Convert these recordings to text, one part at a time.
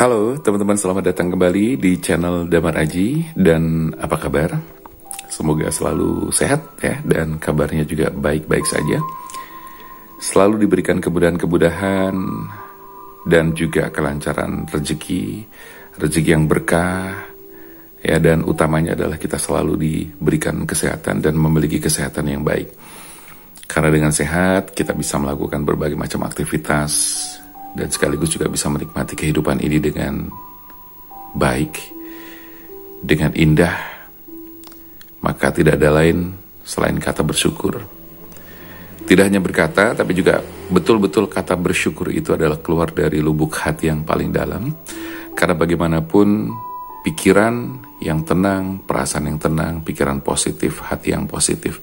Halo teman-teman, selamat datang kembali di channel Damar Aji. Dan apa kabar? Semoga selalu sehat ya, dan kabarnya juga baik-baik saja. Selalu diberikan kemudahan-kemudahan dan juga kelancaran rezeki yang berkah ya, dan utamanya adalah kita selalu diberikan kesehatan dan memiliki kesehatan yang baik. Karena dengan sehat kita bisa melakukan berbagai macam aktivitas dan sekaligus juga bisa menikmati kehidupan ini dengan baik, dengan indah. Maka tidak ada lain selain kata bersyukur. Tidak hanya berkata, tapi juga betul-betul kata bersyukur itu adalah keluar dari lubuk hati yang paling dalam. Karena bagaimanapun pikiran yang tenang, perasaan yang tenang, pikiran positif, hati yang positif,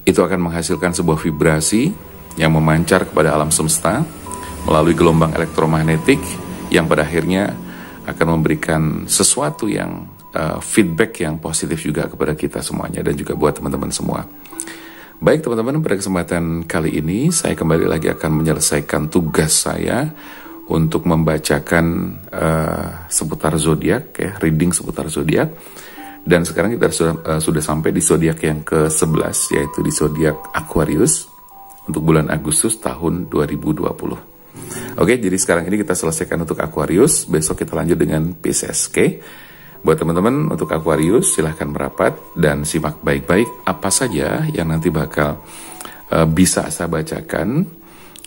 itu akan menghasilkan sebuah vibrasi yang memancar kepada alam semesta melalui gelombang elektromagnetik yang pada akhirnya akan memberikan sesuatu yang feedback yang positif juga kepada kita semuanya dan juga buat teman-teman semua. Baik teman-teman, pada kesempatan kali ini saya kembali lagi akan menyelesaikan tugas saya untuk membacakan seputar zodiak ya, reading seputar zodiak. Dan sekarang kita sudah sampai di zodiak yang ke-11, yaitu di zodiak Aquarius untuk bulan Agustus tahun 2020. Oke, jadi sekarang ini kita selesaikan untuk Aquarius, besok kita lanjut dengan Pisces. Oke, buat teman-teman untuk Aquarius silahkan merapat dan simak baik-baik apa saja yang nanti bakal bisa saya bacakan.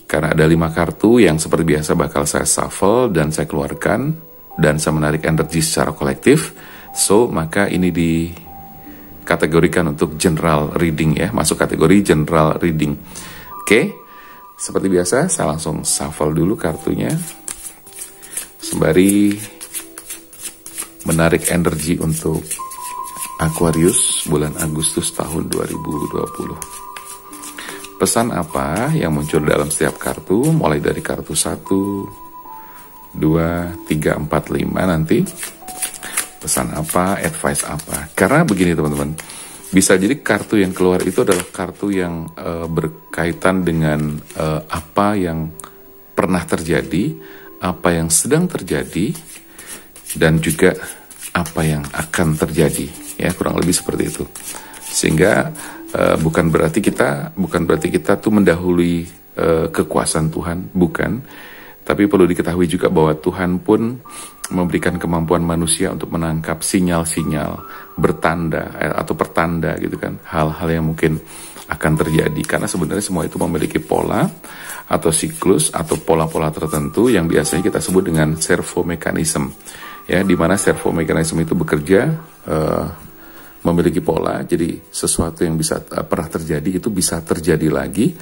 Karena ada 5 kartu yang seperti biasa bakal saya shuffle dan saya keluarkan dan saya menarik energi secara kolektif. So, maka ini dikategorikan untuk general reading ya, masuk kategori general reading. Oke, seperti biasa saya langsung shuffle dulu kartunya sembari menarik energi untuk Aquarius bulan Agustus tahun 2020. Pesan apa yang muncul dalam setiap kartu, mulai dari kartu 1, 2, 3, 4, 5 nanti. Pesan apa, advice apa. Karena begini teman-teman, bisa jadi kartu yang keluar itu adalah kartu yang berkaitan dengan apa yang pernah terjadi, apa yang sedang terjadi, dan juga apa yang akan terjadi. Ya, kurang lebih seperti itu. Sehingga bukan berarti kita tuh mendahului kekuasaan Tuhan, bukan. Tapi perlu diketahui juga bahwa Tuhan pun memberikan kemampuan manusia untuk menangkap sinyal-sinyal bertanda atau pertanda gitu kan, hal-hal yang mungkin akan terjadi. Karena sebenarnya semua itu memiliki pola atau siklus atau pola-pola tertentu yang biasanya kita sebut dengan servo mekanisme. Ya, di mana servo mekanisme itu bekerja memiliki pola. Jadi sesuatu yang bisa pernah terjadi itu bisa terjadi lagi,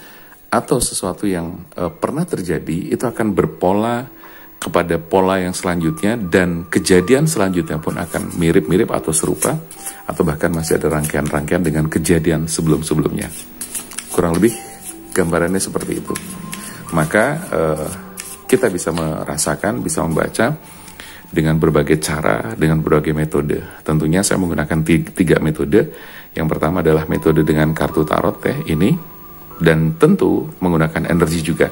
atau sesuatu yang pernah terjadi itu akan berpola kepada pola yang selanjutnya, dan kejadian selanjutnya pun akan mirip-mirip atau serupa, atau bahkan masih ada rangkaian-rangkaian dengan kejadian sebelum-sebelumnya. Kurang lebih gambarannya seperti itu. Maka kita bisa merasakan, bisa membaca dengan berbagai cara, dengan berbagai metode. Tentunya saya menggunakan 3 metode. Yang pertama adalah metode dengan kartu tarot ya, ini, dan tentu menggunakan energi juga.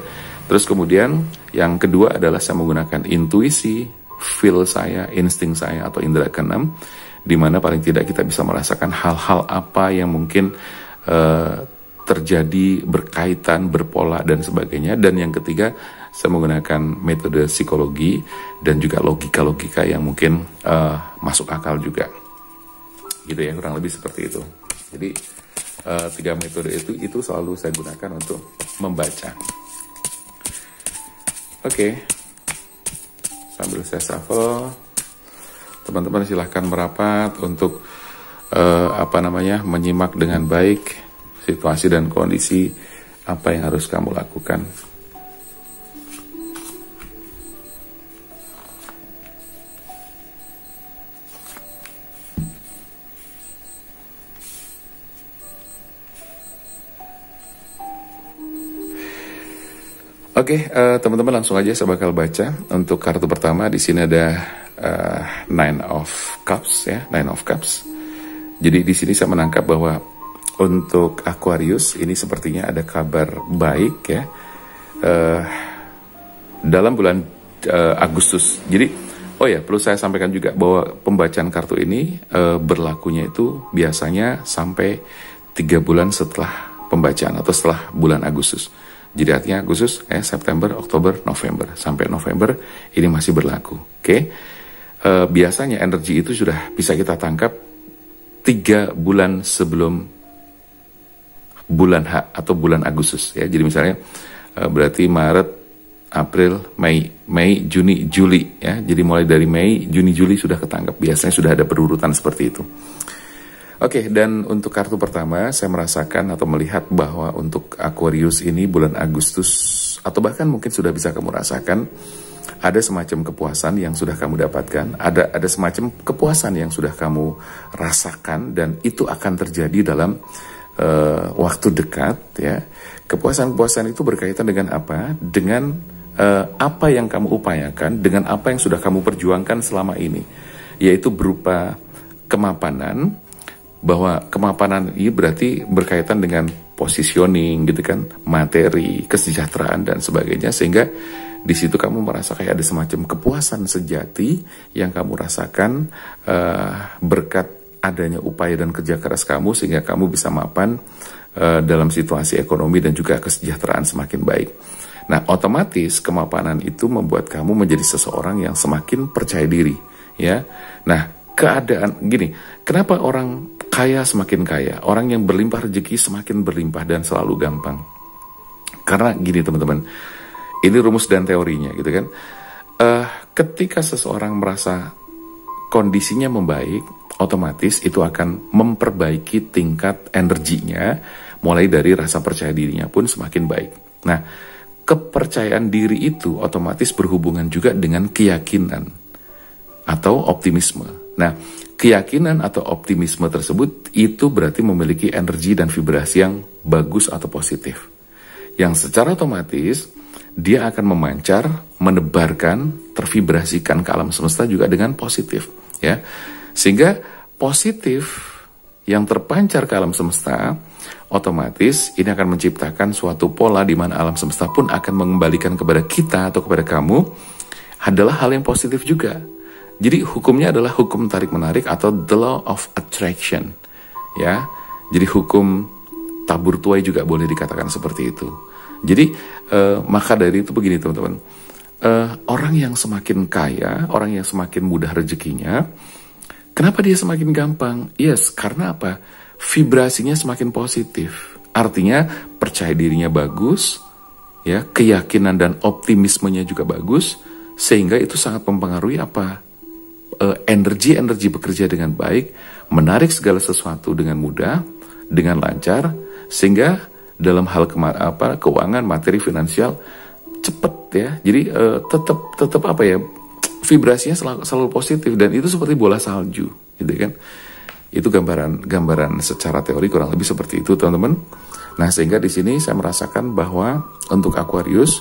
Terus kemudian yang kedua adalah saya menggunakan intuisi, feel saya, insting saya atau indera keenam, di mana paling tidak kita bisa merasakan hal-hal apa yang mungkin terjadi, berkaitan, berpola dan sebagainya. Dan yang ketiga saya menggunakan metode psikologi dan juga logika-logika yang mungkin masuk akal juga. Gitu ya, kurang lebih seperti itu. Jadi 3 metode itu selalu saya gunakan untuk membaca. Oke, sambil saya shuffle, teman-teman silahkan merapat untuk menyimak dengan baik situasi dan kondisi apa yang harus kamu lakukan. Oke, teman-teman langsung aja saya bakal baca. Untuk kartu pertama di sini ada Nine of Cups ya, Nine of Cups. Jadi di sini saya menangkap bahwa untuk Aquarius ini sepertinya ada kabar baik ya. Dalam bulan Agustus. Jadi, oh ya, perlu saya sampaikan juga bahwa pembacaan kartu ini berlakunya itu biasanya sampai 3 bulan setelah pembacaan atau setelah bulan Agustus. Jadi artinya Agustus, September, Oktober, November. Sampai November ini masih berlaku. Oke. Biasanya energi itu sudah bisa kita tangkap 3 bulan sebelum bulan H atau bulan Agustus ya. Jadi misalnya berarti Maret, April, Mei, Juni, Juli ya. Jadi mulai dari Mei, Juni, Juli sudah ketangkap. Biasanya sudah ada perurutan seperti itu. Oke, dan untuk kartu pertama saya merasakan atau melihat bahwa untuk Aquarius ini bulan Agustus atau bahkan mungkin sudah bisa kamu rasakan ada semacam kepuasan yang sudah kamu dapatkan, ada semacam kepuasan yang sudah kamu rasakan dan itu akan terjadi dalam waktu dekat ya. Kepuasan-kepuasan itu berkaitan dengan apa? Dengan apa yang kamu upayakan, dengan apa yang sudah kamu perjuangkan selama ini, yaitu berupa kemapanan, bahwa kemapanan ini berarti berkaitan dengan positioning gitu kan, materi, kesejahteraan dan sebagainya, sehingga di situ kamu merasa kayak ada semacam kepuasan sejati yang kamu rasakan berkat adanya upaya dan kerja keras kamu sehingga kamu bisa mapan dalam situasi ekonomi dan juga kesejahteraan semakin baik. Nah, otomatis kemapanan itu membuat kamu menjadi seseorang yang semakin percaya diri, ya. Nah, keadaan gini, kenapa orang kaya semakin kaya, orang yang berlimpah rezeki semakin berlimpah dan selalu gampang? Karena gini teman-teman, ini rumus dan teorinya gitu kan. Ketika seseorang merasa kondisinya membaik, otomatis itu akan memperbaiki tingkat energinya, mulai dari rasa percaya dirinya pun semakin baik. Nah, kepercayaan diri itu otomatis berhubungan juga dengan keyakinan atau optimisme. Nah, keyakinan atau optimisme tersebut itu berarti memiliki energi dan vibrasi yang bagus atau positif, yang secara otomatis dia akan memancar, menebarkan, tervibrasikan ke alam semesta juga dengan positif, ya. Sehingga positif yang terpancar ke alam semesta, otomatis ini akan menciptakan suatu pola di mana alam semesta pun akan mengembalikan kepada kita atau kepada kamu adalah hal yang positif juga. Jadi hukumnya adalah hukum tarik-menarik atau the law of attraction, ya. Jadi hukum tabur tuai juga boleh dikatakan seperti itu. Jadi maka dari itu begini teman-teman, orang yang semakin kaya, orang yang semakin mudah rezekinya, kenapa dia semakin gampang? Yes, karena apa? Vibrasinya semakin positif. Artinya percaya dirinya bagus, ya, keyakinan dan optimismenya juga bagus, sehingga itu sangat mempengaruhi apa? Energi bekerja dengan baik, menarik segala sesuatu dengan mudah, dengan lancar, sehingga dalam hal keuangan, materi, finansial cepet ya. Jadi tetap apa ya? Vibrasinya selalu positif dan itu seperti bola salju, gitu kan? Itu gambaran secara teori kurang lebih seperti itu, teman-teman. Nah, sehingga di sini saya merasakan bahwa untuk Aquarius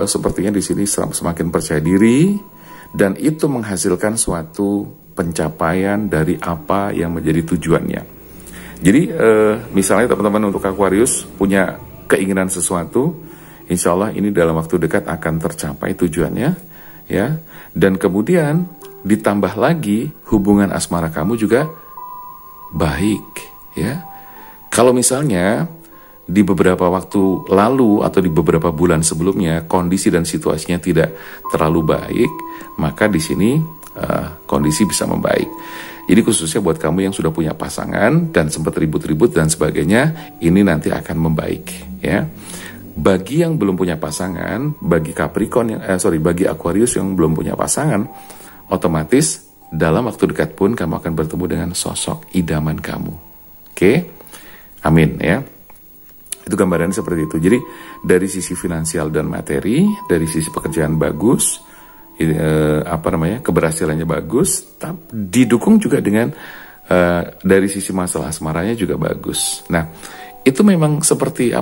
sepertinya di sini semakin percaya diri dan itu menghasilkan suatu pencapaian dari apa yang menjadi tujuannya. Jadi misalnya teman-teman untuk Aquarius punya keinginan sesuatu, insya Allah ini dalam waktu dekat akan tercapai tujuannya, ya. Dan kemudian ditambah lagi hubungan asmara kamu juga baik, ya. Kalau misalnya di beberapa waktu lalu atau di beberapa bulan sebelumnya kondisi dan situasinya tidak terlalu baik, maka di sini kondisi bisa membaik. Jadi khususnya buat kamu yang sudah punya pasangan dan sempat ribut-ribut dan sebagainya, ini nanti akan membaik, ya. Bagi yang belum punya pasangan, bagi bagi Aquarius yang belum punya pasangan, otomatis dalam waktu dekat pun kamu akan bertemu dengan sosok idaman kamu. Oke? Amin, ya. Itu gambarannya seperti itu. Jadi dari sisi finansial dan materi, dari sisi pekerjaan bagus, keberhasilannya bagus, didukung juga dengan dari sisi masalah asmaranya juga bagus. Nah, itu memang seperti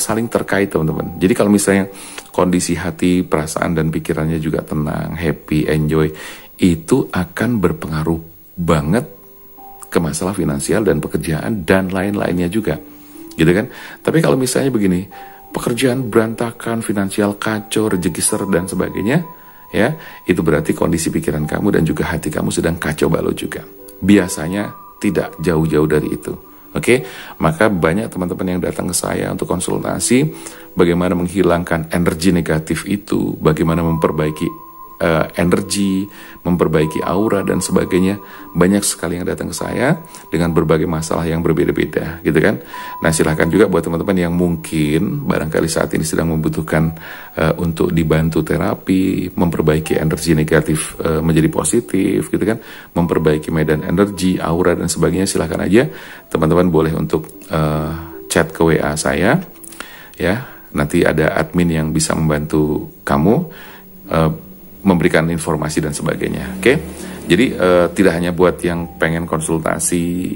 saling terkait teman-teman. Jadi kalau misalnya kondisi hati, perasaan dan pikirannya juga tenang, happy, enjoy, itu akan berpengaruh banget ke masalah finansial dan pekerjaan dan lain-lainnya juga, gitu kan. Tapi kalau misalnya begini, pekerjaan berantakan, finansial kacau, rezeki seret dan sebagainya, ya, itu berarti kondisi pikiran kamu dan juga hati kamu sedang kacau balau juga. Biasanya tidak jauh-jauh dari itu. Oke, maka banyak teman-teman yang datang ke saya untuk konsultasi bagaimana menghilangkan energi negatif itu, bagaimana memperbaiki energi, memperbaiki aura dan sebagainya. Banyak sekali yang datang ke saya dengan berbagai masalah yang berbeda-beda, gitu kan. Nah, silahkan juga buat teman-teman yang mungkin barangkali saat ini sedang membutuhkan untuk dibantu terapi, memperbaiki energi negatif menjadi positif, gitu kan, memperbaiki medan energi, aura dan sebagainya. Silahkan aja teman-teman boleh untuk chat ke WA saya, ya. Nanti ada admin yang bisa membantu kamu memberikan informasi dan sebagainya. Oke, jadi tidak hanya buat yang pengen konsultasi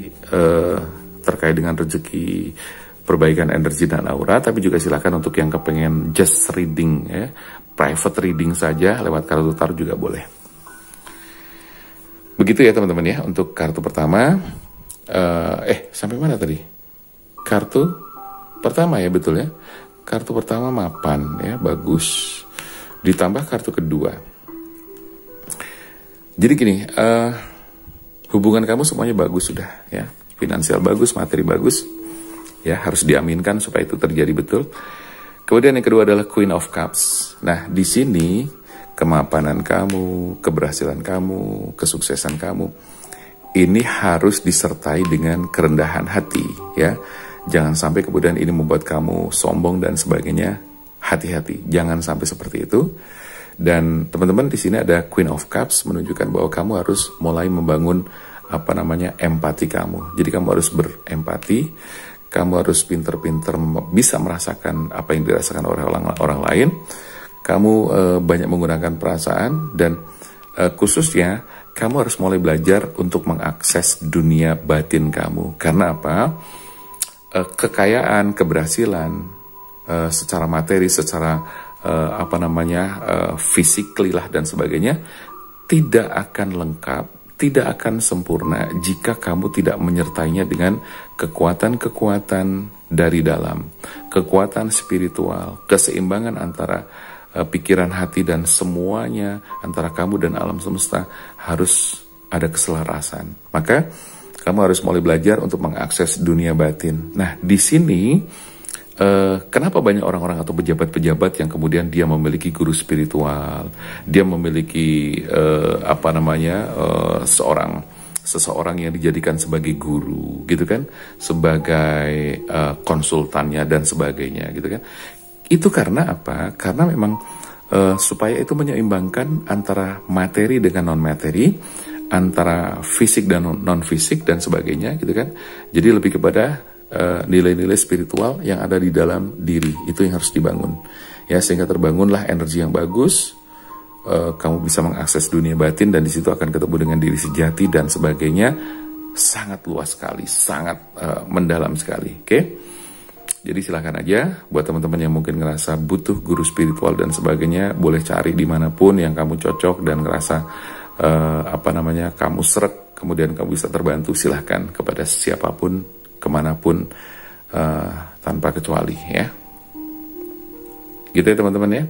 terkait dengan rezeki, perbaikan energi dan aura, tapi juga silakan untuk yang kepengen just reading, ya, private reading saja lewat kartu tarot juga boleh. Begitu ya teman-teman ya untuk kartu pertama. Sampai mana tadi? Kartu pertama ya, betul ya. Kartu pertama mapan ya, bagus. Ditambah kartu kedua. Jadi gini, hubungan kamu semuanya bagus sudah ya, finansial bagus, materi bagus, ya harus diaminkan supaya itu terjadi betul. Kemudian yang kedua adalah Queen of Cups. Nah di sini kemapanan kamu, keberhasilan kamu, kesuksesan kamu, ini harus disertai dengan kerendahan hati ya. Jangan sampai kemudian ini membuat kamu sombong dan sebagainya. Hati-hati, jangan sampai seperti itu. Dan teman-teman di sini ada Queen of Cups menunjukkan bahwa kamu harus mulai membangun empati kamu. Jadi kamu harus berempati, kamu harus pinter-pinter bisa merasakan apa yang dirasakan oleh orang lain. Kamu banyak menggunakan perasaan dan khususnya kamu harus mulai belajar untuk mengakses dunia batin kamu. Karena apa? Kekayaan, keberhasilan secara materi, secara physically lah dan sebagainya tidak akan lengkap, tidak akan sempurna jika kamu tidak menyertainya dengan kekuatan-kekuatan dari dalam, kekuatan spiritual, keseimbangan antara pikiran, hati dan semuanya, antara kamu dan alam semesta harus ada keselarasan. Maka kamu harus mulai belajar untuk mengakses dunia batin. Nah, di sini kenapa banyak orang-orang atau pejabat-pejabat yang kemudian dia memiliki guru spiritual, dia memiliki seseorang yang dijadikan sebagai guru, gitu kan, sebagai konsultannya dan sebagainya, gitu kan? Itu karena apa? Karena memang supaya itu menyeimbangkan antara materi dengan non materi, antara fisik dan non fisik dan sebagainya, gitu kan? Jadi lebih kepada nilai-nilai spiritual yang ada di dalam diri, itu yang harus dibangun ya, sehingga terbangunlah energi yang bagus, kamu bisa mengakses dunia batin dan di situ akan ketemu dengan diri sejati dan sebagainya. Sangat luas sekali, sangat mendalam sekali. Oke? Jadi silahkan aja buat teman-teman yang mungkin ngerasa butuh guru spiritual dan sebagainya, boleh cari dimanapun yang kamu cocok dan ngerasa kamu seret, kemudian kamu bisa terbantu, silahkan kepada siapapun, kemanapun, tanpa kecuali ya. Gitu ya teman-teman ya.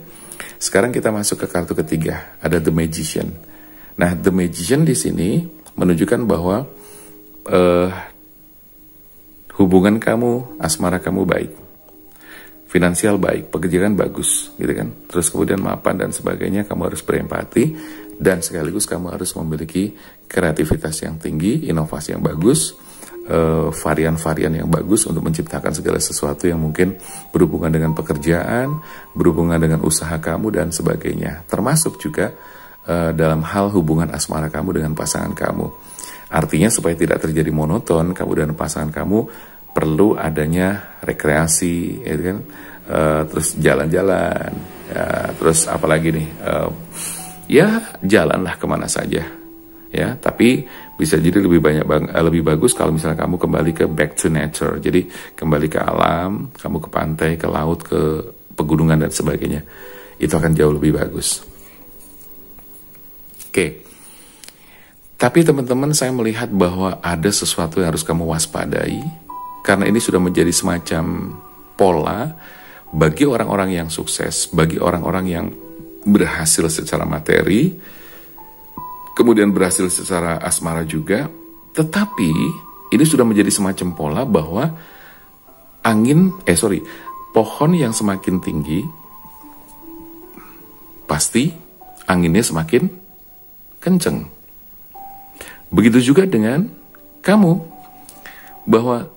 Sekarang kita masuk ke kartu ketiga, ada The Magician. Nah, The Magician di sini menunjukkan bahwa hubungan kamu, asmara kamu baik, finansial baik, pekerjaan bagus, gitu kan. Terus kemudian mapan dan sebagainya, kamu harus berempati dan sekaligus kamu harus memiliki kreativitas yang tinggi, inovasi yang bagus, varian-varian yang bagus untuk menciptakan segala sesuatu yang mungkin berhubungan dengan pekerjaan, berhubungan dengan usaha kamu dan sebagainya. Termasuk juga dalam hal hubungan asmara kamu dengan pasangan kamu. Artinya supaya tidak terjadi monoton, kamu dan pasangan kamu perlu adanya rekreasi, ya kan? Terus jalan-jalan, ya, terus apalagi nih, ya jalanlah kemana saja. Ya, tapi bisa jadi lebih bagus kalau misalnya kamu kembali ke back to nature. Jadi kembali ke alam, kamu ke pantai, ke laut, ke pegunungan dan sebagainya. Itu akan jauh lebih bagus. Oke. Tapi teman-teman, saya melihat bahwa ada sesuatu yang harus kamu waspadai, karena ini sudah menjadi semacam pola bagi orang-orang yang sukses, bagi orang-orang yang berhasil secara materi, kemudian berhasil secara asmara juga, tetapi ini sudah menjadi semacam pola bahwa pohon yang semakin tinggi, pasti anginnya semakin kenceng. Begitu juga dengan kamu, bahwa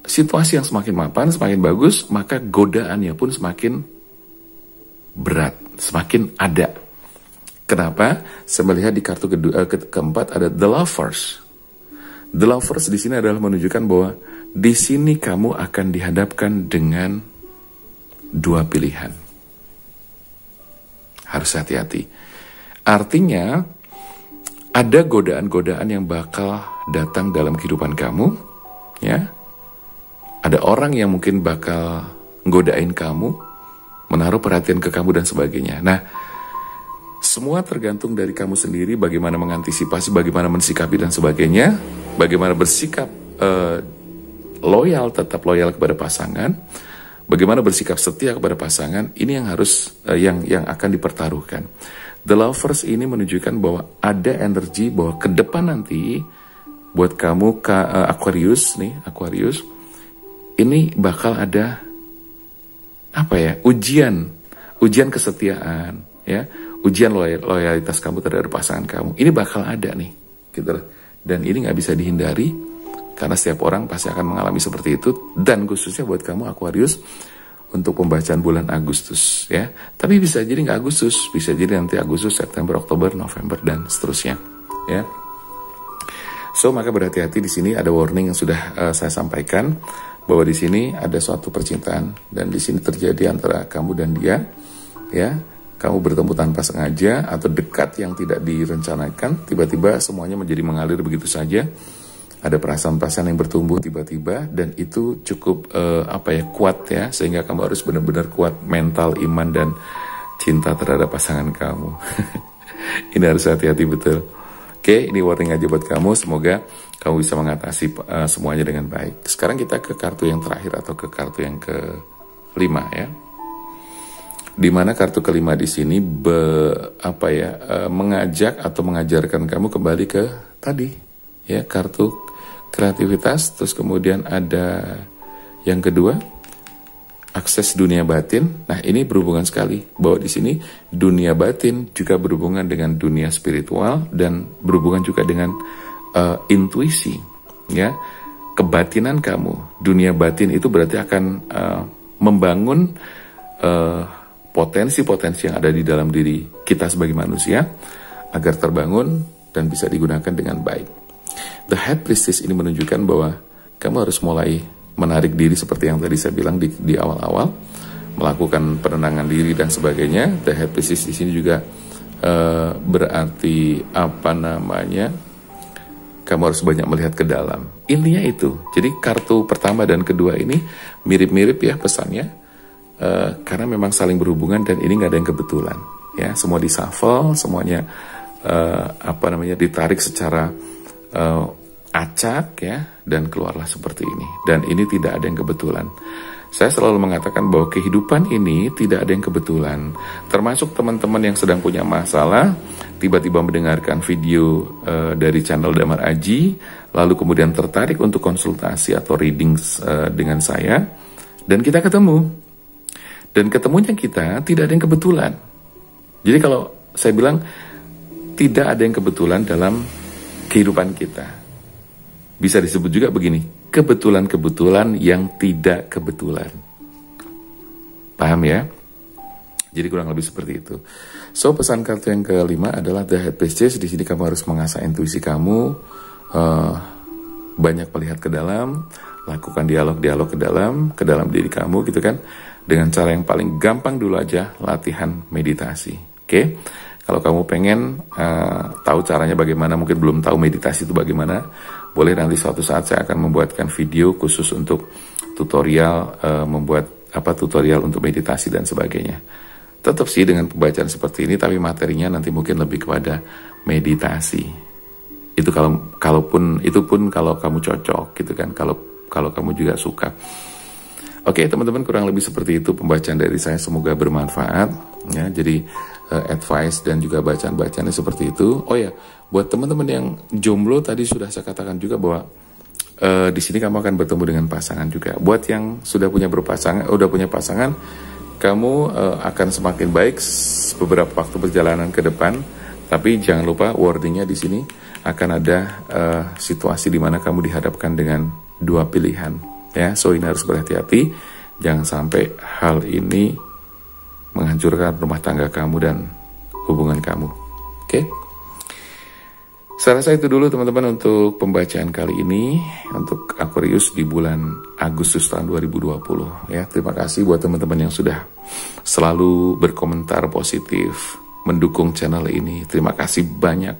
situasi yang semakin mapan, semakin bagus, maka godaannya pun semakin berat, semakin ada. Kenapa? Saya melihat di kartu keempat ada The Lovers. The Lovers di sini adalah menunjukkan bahwa di sini kamu akan dihadapkan dengan dua pilihan. Harus hati-hati. Artinya, ada godaan-godaan yang bakal datang dalam kehidupan kamu, ya. Ada orang yang mungkin bakal godain kamu, menaruh perhatian ke kamu dan sebagainya. Nah, semua tergantung dari kamu sendiri, bagaimana mengantisipasi, bagaimana mensikapi dan sebagainya, bagaimana bersikap loyal, tetap loyal kepada pasangan, bagaimana bersikap setia kepada pasangan. Ini yang harus yang akan dipertaruhkan. The Lovers ini menunjukkan bahwa ada energi bahwa ke depan nanti buat kamu Aquarius ini bakal ada ujian kesetiaan, ya, ujian loyalitas kamu terhadap pasangan kamu. Ini bakal ada nih, gitu. Dan ini nggak bisa dihindari karena setiap orang pasti akan mengalami seperti itu, dan khususnya buat kamu Aquarius untuk pembacaan bulan Agustus, ya. Tapi bisa jadi nggak Agustus, bisa jadi nanti Agustus, September, Oktober, November dan seterusnya, ya. So maka berhati-hati, di sini ada warning yang sudah saya sampaikan bahwa di sini ada suatu percintaan dan di sini terjadi antara kamu dan dia, ya. Kamu bertemu tanpa sengaja atau dekat yang tidak direncanakan, tiba-tiba semuanya menjadi mengalir begitu saja. Ada perasaan-perasaan yang bertumbuh tiba-tiba dan itu cukup kuat, ya, sehingga kamu harus benar-benar kuat mental, iman dan cinta terhadap pasangan kamu. Ini harus hati-hati betul. Oke, ini warning aja buat kamu. Semoga kamu bisa mengatasi semuanya dengan baik. Sekarang kita ke kartu yang terakhir atau ke kartu yang kelima, ya. Dimana kartu kelima di sini mengajak atau mengajarkan kamu kembali ke tadi, ya, kartu kreativitas. Terus kemudian ada yang kedua, akses dunia batin. Nah, ini berhubungan sekali bahwa di sini dunia batin juga berhubungan dengan dunia spiritual dan berhubungan juga dengan intuisi, ya, kebatinan kamu. Dunia batin itu berarti akan membangun potensi-potensi yang ada di dalam diri kita sebagai manusia agar terbangun dan bisa digunakan dengan baik. The High Priestess ini menunjukkan bahwa kamu harus mulai menarik diri seperti yang tadi saya bilang di awal-awal, melakukan penenangan diri dan sebagainya. The High Priestess di sini juga berarti kamu harus banyak melihat ke dalam. Intinya itu. Jadi kartu pertama dan kedua ini mirip-mirip, ya, pesannya, karena memang saling berhubungan dan ini nggak ada yang kebetulan, ya. Semua di-shuffle, semuanya ditarik secara acak, ya, dan keluarlah seperti ini. Dan ini tidak ada yang kebetulan. Saya selalu mengatakan bahwa kehidupan ini tidak ada yang kebetulan. Termasuk teman-teman yang sedang punya masalah, tiba-tiba mendengarkan video dari channel Damar Aji, lalu kemudian tertarik untuk konsultasi atau reading dengan saya, dan kita ketemu. Dan ketemunya kita tidak ada yang kebetulan. Jadi kalau saya bilang, tidak ada yang kebetulan dalam kehidupan kita. Bisa disebut juga begini, kebetulan-kebetulan yang tidak kebetulan. Paham, ya? Jadi kurang lebih seperti itu. So, pesan kartu yang kelima adalah The High Priestess. Di sini kamu harus mengasah intuisi kamu, banyak melihat ke dalam, lakukan dialog-dialog ke dalam diri kamu, gitu kan? Dengan cara yang paling gampang dulu aja, latihan meditasi. Oke? Kalau kamu pengen tahu caranya bagaimana, mungkin belum tahu meditasi itu bagaimana, boleh nanti suatu saat saya akan membuatkan video khusus untuk tutorial, tutorial untuk meditasi dan sebagainya. Tetap sih dengan pembacaan seperti ini, tapi materinya nanti mungkin lebih kepada meditasi. Itu kalau kamu cocok, gitu kan, kalau kamu juga suka. Oke, teman-teman, kurang lebih seperti itu pembacaan dari saya, semoga bermanfaat ya. Jadi advice dan juga bacaan-bacaannya seperti itu. Oh ya, buat teman-teman yang jomblo tadi sudah saya katakan juga bahwa di sini kamu akan bertemu dengan pasangan juga. Buat yang sudah punya pasangan, kamu akan semakin baik beberapa waktu perjalanan ke depan. Tapi jangan lupa wordingnya di sini akan ada situasi di mana kamu dihadapkan dengan dua pilihan. Ya, so ini harus berhati-hati. Jangan sampai hal ini menghancurkan rumah tangga kamu dan hubungan kamu. Oke? Saya rasa itu dulu teman-teman untuk pembacaan kali ini untuk Aquarius di bulan Agustus tahun 2020 ya. Terima kasih buat teman-teman yang sudah selalu berkomentar positif, mendukung channel ini. Terima kasih banyak.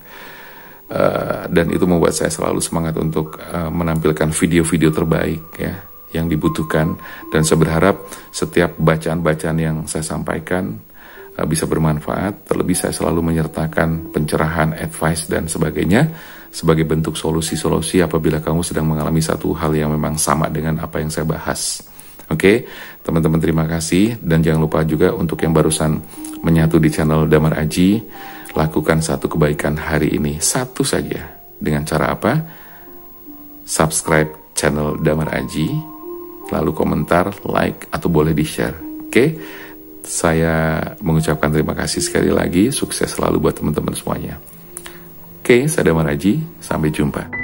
Dan itu membuat saya selalu semangat untuk menampilkan video-video terbaik ya yang dibutuhkan, dan saya berharap setiap bacaan-bacaan yang saya sampaikan bisa bermanfaat. Terlebih saya selalu menyertakan pencerahan, advice dan sebagainya sebagai bentuk solusi-solusi apabila kamu sedang mengalami satu hal yang memang sama dengan apa yang saya bahas. Oke, teman-teman, terima kasih, dan jangan lupa juga untuk yang barusan menyatu di channel Damar Aji, lakukan satu kebaikan hari ini, satu saja. Dengan cara apa? Subscribe channel Damar Aji, lalu komentar, like, atau boleh di-share. Oke? Saya mengucapkan terima kasih sekali lagi. Sukses selalu buat teman-teman semuanya. Oke, saya Damar Aji. Sampai jumpa.